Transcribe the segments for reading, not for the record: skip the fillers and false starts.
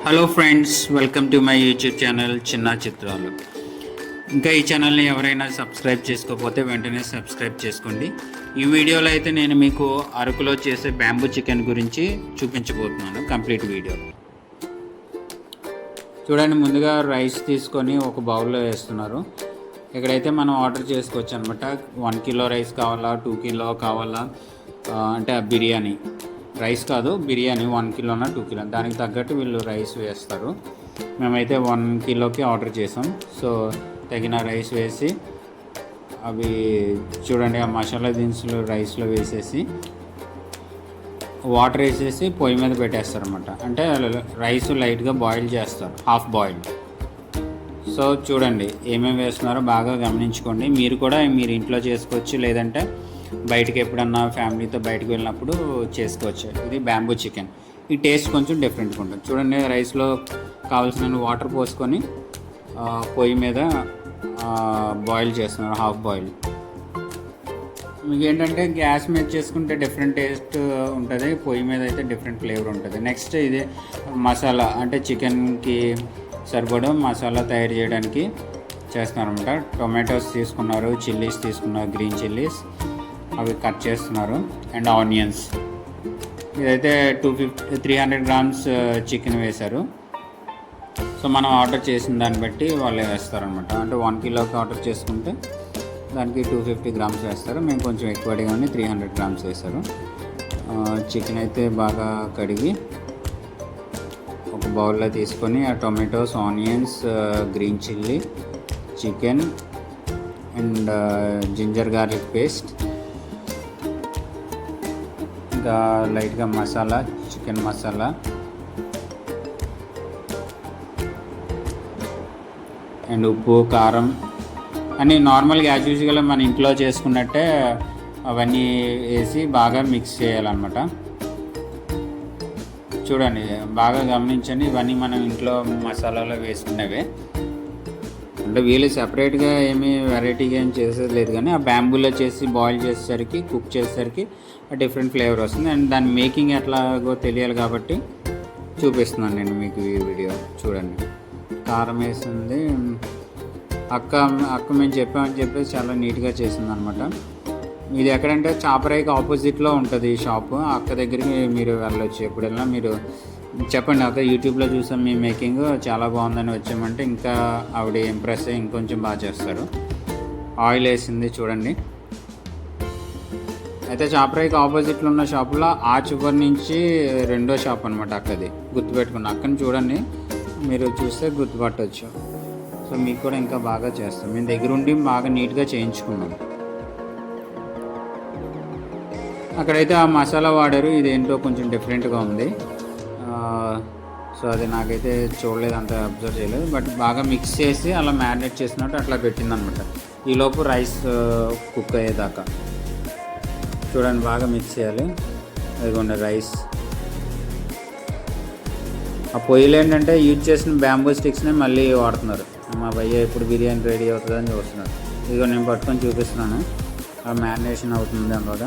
Hello friends, welcome to my YouTube channel చిన్న చిత్రాలు. ఇంకా ఈ ఛానల్ని ఎవరైనా సబ్స్క్రైబ్ చేసుకోకపోతే వెంటనే సబ్స్క్రైబ్ చేసుకోండి. ఈ వీడియోలో అయితే నేను మీకు అరకులో చేసే బ్యాంబూ చికెన్ గురించి చూపించబోతున్నాను. కంప్లీట్ వీడియో చూడండి. ముందుగా రైస్ తీసుకొని ఒక బౌల్లో వేస్తున్నారు. ఇక్కడైతే మనం ఆర్డర్ చేసుకోవచ్చు అనమాట. 1 కిలో రైస్ కావాలా, 2 కిలో కావాలా, అంటే బిర్యానీ రైస్ కాదు, బిర్యానీ 1 కిలోనా 2 కిలో దానికి తగ్గట్టు వీళ్ళు రైస్ వేస్తారు. మేమైతే 1 కిలోకి ఆర్డర్ చేసాం. సో తగిన రైస్ వేసి అవి చూడండి, ఆ మసాలా దినుసులు రైస్లో వేసేసి వాటర్ వేసేసి పొయ్యి మీద పెట్టేస్తారు అనమాట. అంటే రైస్ లైట్గా బాయిల్ చేస్తారు, హాఫ్ బాయిల్డ్. సో చూడండి ఏమేమి వేస్తున్నారో బాగా గమనించుకోండి. మీరు కూడా మీరు ఇంట్లో చేసుకోవచ్చు, లేదంటే బయటికి ఎప్పుడన్నా ఫ్యామిలీతో బయటకు వెళ్ళినప్పుడు చేసుకోవచ్చు. ఇది బ్యాంబూ చికెన్. ఈ టేస్ట్ కొంచెం డిఫరెంట్గా ఉంటుంది. చూడండి, రైస్లో కావాల్సిన వాటర్ పోసుకొని పొయ్యి మీద బాయిల్ చేస్తున్నారు, హాఫ్ బాయిల్. మీకు ఏంటంటే గ్యాస్ మీద చేసుకుంటే డిఫరెంట్ టేస్ట్ ఉంటుంది, పొయ్యి మీద అయితే డిఫరెంట్ ఫ్లేవర్ ఉంటుంది. నెక్స్ట్ ఇది మసాలా, అంటే చికెన్కి సరిపడా మసాలా తయారు చేయడానికి చేస్తున్నారనమాట. టొమాటోస్ తీసుకున్నారు, చిల్లీస్ తీసుకున్నారు, గ్రీన్ చిల్లీస్ అవి కట్ చేస్తున్నారు, అండ్ ఆనియన్స్. ఇదైతే 300 గ్రామ్స్ చికెన్ వేశారు. సో మనం ఆర్డర్ చేసిన దాన్ని బట్టి వాళ్ళు వేస్తారనమాట. అంటే 1 కిలోకి ఆర్డర్ చేసుకుంటే దానికి 250 గ్రామ్స్ వేస్తారు. మేము కొంచెం ఎక్కువ అడిగామని 300 గ్రామ్స్ వేశారు. చికెన్ అయితే బాగా కడిగి ఒక బౌల్లో తీసుకొని ఆ tomatoes, onions, green chilli, chicken and ginger garlic paste, ఇంకా లైట్గా మసాలా, చికెన్ మసాలా అండ్ ఉప్పు, కారం అని నార్మల్గా యాజ్ యూజువల్గా మన ఇంట్లో చేసుకున్నట్టే అవన్నీ వేసి బాగా మిక్స్ చేయాలన్నమాట. చూడండి, బాగా గమనించండి. ఇవన్నీ మనం ఇంట్లో మసాలాలో వేసుకునేవే. అంటే వీళ్ళు సెపరేట్గా ఏమీ వెరైటీగా ఏం చేసేది లేదు, కానీ ఆ బ్యాంబూలో చేసి బాయిల్ చేసేసరికి, కుక్ చేసేసరికి డిఫరెంట్ ఫ్లేవర్ వస్తుంది. అండ్ దాని మేకింగ్ ఎట్లాగో తెలియాలి కాబట్టి చూపిస్తున్నాను నేను మీకు ఈ వీడియో. చూడండి, కారం వేసింది అక్క మేము చెప్పామని చెప్పేసి చాలా నీట్గా చేసింది అనమాట. ఇది ఎక్కడంటే చాపరాయికి ఆపోజిట్లో ఉంటుంది ఈ షాపు. అక్క దగ్గరికి మీరు వెళ్ళొచ్చు. ఎప్పుడు వెళ్ళినా మీరు చెప్పండి, అక్క యూట్యూబ్లో చూసాం మీ మేకింగ్ చాలా బాగుందని వచ్చామంటే ఇంకా ఆవిడ ఇంప్రెస్ అయ్యి ఇంకొంచెం బాగా చేస్తారు. ఆయిల్ వేసింది చూడండి. అయితే చాపరాయికి ఆపోజిట్లో ఉన్న షాపులో ఆ చివరి నుంచి రెండో షాప్ అనమాట అక్కది. గుర్తుపెట్టుకున్న అక్కని చూడండి, మీరు చూస్తే గుర్తుపట్టవచ్చు. సో మీకు కూడా ఇంకా బాగా చేస్తాం. మేము దగ్గరుండి బాగా నీట్గా చేయించుకున్నాం. అక్కడైతే ఆ మసాలా వాడారు, ఇదేంటో కొంచెం డిఫరెంట్గా ఉంది. సో అది నాకైతే చూడలేదు, అంత అబ్జర్వ్ చేయలేదు. బట్ బాగా మిక్స్ చేసి అలా మ్యారినేట్ చేసినట్టు అట్లా పెట్టిందనమాట. ఈలోపు రైస్ కుక్ అయ్యేదాకా చూడండి, బాగా మిక్స్ చేయాలి. అదిగోండి రైస్. ఆ పొయ్యిలు ఏంటంటే యూజ్ చేసిన బ్యాంబూ స్టిక్స్ని మళ్ళీ వాడుతున్నారు. మా భయ్య ఎప్పుడు బిర్యానీ రెడీ అవుతుందని చూస్తున్నారు. ఇదిగో నేను పట్టుకొని చూపిస్తున్నాను, ఆ మ్యారినేషన్ అవుతుంది అనమాట.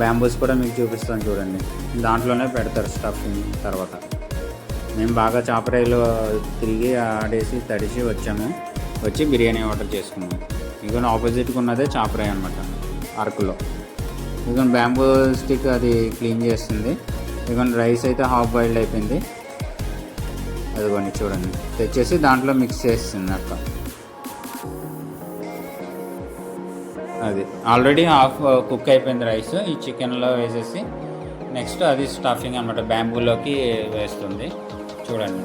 బ్యాంబూస్ కూడా మీకు చూపిస్తాను చూడండి, దాంట్లోనే పెడతారు స్టఫింగ్. తర్వాత మేము బాగా చాపరాయిలో తిరిగి ఆడేసి తడిసి వచ్చి బిర్యానీ ఆర్డర్ చేసుకున్నాం. ఇదిగో ఆపోజిట్గా ఉన్నదే చాపరాయి అనమాట అరకులో. ఇదిగో బ్యాంబూ స్టిక్ అది క్లీన్ చేస్తుంది. ఇదిగో రైస్ అయితే హాఫ్ బాయిల్డ్ అయిపోయింది. అదిగోండి చూడండి, తెచ్చేసి దాంట్లో మిక్స్ చేస్తుంది అక్క. అది ఆల్రెడీ హాఫ్ కుక్ అయిపోయింది రైస్. ఈ చికెన్లో వేసేసి నెక్స్ట్ అది స్టఫింగ్ అనమాట బ్యాంబూలోకి వేస్తుంది. చూడండి,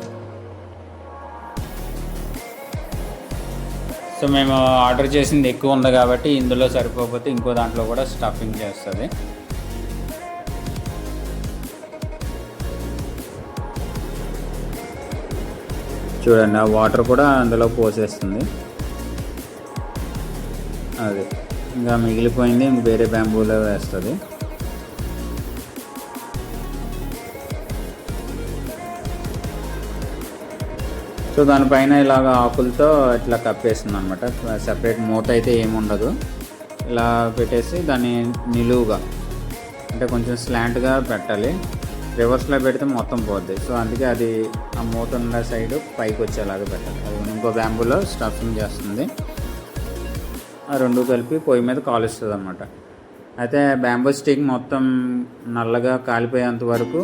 సో మేము ఆర్డర్ చేసింది ఎక్కువ ఉంది కాబట్టి ఇందులో సరిపోకపోతే ఇంకో దాంట్లో కూడా స్టఫింగ్ చేస్తుంది. చూడండి, ఆ వాటర్ కూడా అందులో పోసేస్తుంది. అది ఇంకా మిగిలిపోయింది ఇంక వేరే బ్యాంబూలో వేస్తుంది. సో దానిపైన ఇలాగ ఆకులతో ఇట్లా కప్పేస్తుంది అనమాట. సెపరేట్ మూత అయితే ఏముండదు. ఇలా పెట్టేసి దాన్ని నిలువుగా, అంటే కొంచెం స్లాంట్గా పెట్టాలి. రివర్స్లో పెడితే మొత్తం పోద్ది. సో అందుకే అది ఆ మూత ఉన్న సైడ్ పైకి వచ్చేలాగా పెట్టాలి. అది ఇంకో బ్యాంబూలో స్టఫింగ్ చేస్తుంది. ఆ రెండు కలిపి పొయ్యి మీద కాలుస్తుంది అన్నమాట. అయితే బ్యాంబూ స్టిక్ మొత్తం నల్లగా కాలిపోయేంత వరకు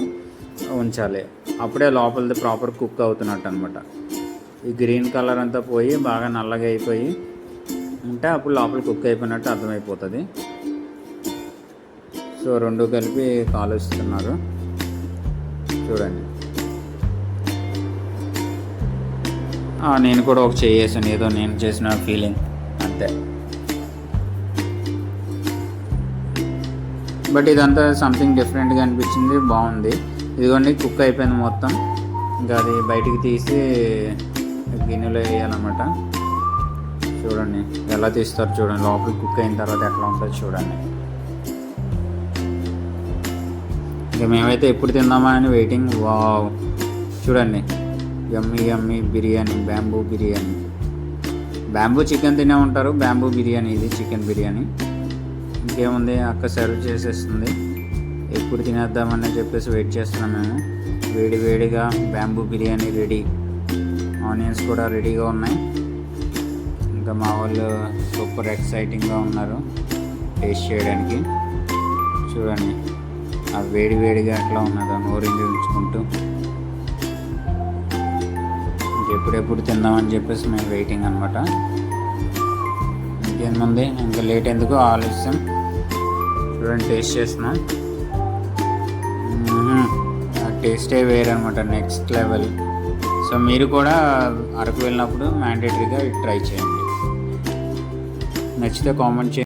ఉంచాలి. అప్పుడే లోపలిది ప్రాపర్ కుక్ అవుతున్నట్టు అనమాట. ఈ గ్రీన్ కలర్ అంతా పోయి బాగా నల్లగా అయిపోయి ఉంటే అప్పుడు లోపల కుక్ అయిపోయినట్టు అర్థమైపోతుంది. సో రెండు కలిపి కాలుస్తున్నారు చూడండి. నేను కూడా ఒక చేసాను, ఏదో నేను చేసిన ఫీలింగ్ అంతే. బట్ ఇదంతా సంథింగ్ డిఫరెంట్గా అనిపించింది, బాగుంది. ఇదిగోండి కుక్ అయిపోయింది మొత్తం. ఇంకా అది బయటికి తీసి గిన్నెలో వేయాలన్నమాట. చూడండి ఎలా తీస్తారు చూడండి. లోపల కుక్ అయిన తర్వాత ఎట్లా ఉంటుందో చూడండి. ఇంకా మేమైతే ఎప్పుడు తిందామా అని వెయిటింగ్. వావ్ చూడండి, yummy yummy biryani, bamboo biryani. Bamboo chicken తినే ఉంటారు, బ్యాంబూ బిర్యానీ ఇది చికెన్ బిర్యానీ. ఇంకేముంది, అక్క సర్వ్ చేసేస్తుంది. ఎప్పుడు తినేద్దామని చెప్పేసి వెయిట్ చేస్తున్నాం మేము. వేడి వేడిగా బ్యాంబూ బిర్యానీ రెడీ. ఆనియన్స్ కూడా రెడీగా ఉన్నాయి. ఇంకా మా వాళ్ళు సూపర్ ఎక్సైటింగ్గా ఉన్నారు టేస్ట్ చేయడానికి. చూడండి ఆ వేడి వేడిగా ఎట్లా ఉన్నదో నోరింగి ఉంచుకుంటూ. ఇంకెప్పుడెప్పుడు తిందామని చెప్పేసి మేము వెయిటింగ్ అనమాట. ఇంకేముంది, ఇంకా లేట్ ఎందుకు ఆలస్యం. చూడండి టేస్ట్ చేస్తున్నాం. ఆ టేస్టే వేరనమాట, నెక్స్ట్ లెవెల్. సో మీరు కూడా అరకు వెళ్ళినప్పుడు మ్యాండేటరీగా ట్రై చేయండి. నచ్చితే కామెంట్ చేయండి.